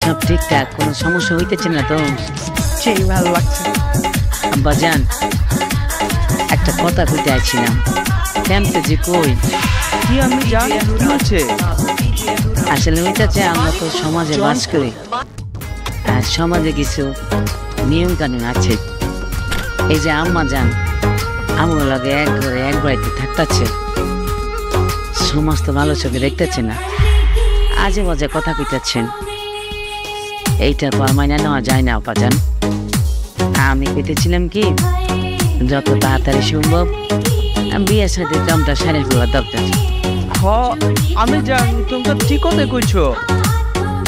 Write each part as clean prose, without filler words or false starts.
সব ঠিকঠাক, কোনো সমস্যা হইতেছে না তো? সেই ভালো লাগছে। আব্বাজান, একটা কথা কইতে আইছিলাম, ক্যাম্পে যে কই কি আমি জানি কি হচ্ছে? আসলে হইতেছে আমরা তো সমাজে বাস করি, আর সমাজে কিছু নিয়ম কানুন আছে। এই যে আম্মা যান আমার লগে এক ঘরে এক বাড়িতে থাকতেছে, সমাজ তো ভালো চোখে দেখতেছে না, আজে বাজে কথা কইতেছেন। এইটা তো আর মাইনা নেওয়া যায় না আব্বাজান। আমি কইতেছিলাম কি, যত তাড়াতাড়ি সম্ভব বিয়ের সাথে কামটা সারে ফেলা দরকার। হ আমি জানি, তুমি তো ঠিক কথা কইছো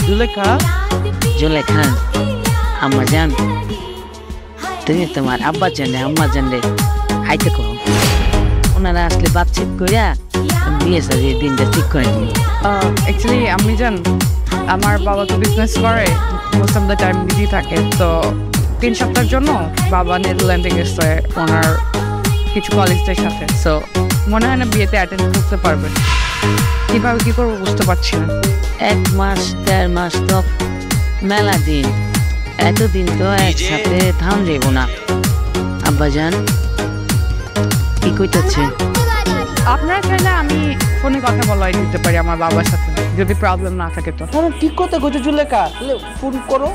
জুলেখা। জুলেখা, আম্মা যান তুমি তোমার আব্বা জানলে আম্মা জানলে আইতে কো, ওনারা আসলে বাতচিত কইরা বিয়ে সাথে দিনটা ঠিক করে দিন। অ্যাকচুয়ালি আমি জান, আমার বাবা তো বিজনেস করে, most of the time busy থাকে। তো 3 সপ্তাহের জন্য বাবা নেদারল্যান্ডে গেছে ওনার কিছু কলিগদের সাথে। সো মনে হয় না বিয়েতে অ্যাটেন্ড করতে পারবে। কীভাবে কী করবো বুঝতে পারছি না। 1 মাস 1.5 মাস তো মেলা দিন, এতদিন তো একসাথে থাম যাইব না। আব্বাজান কি কইতেছে? আপনারা চাইলে আমি ফোনে কথা বলাই দিতে পারি আমার বাবার সাথে, যদি প্রবলেম না থাকে তো। ঠিক কথা কইছো জুলেখা, ফোন করো।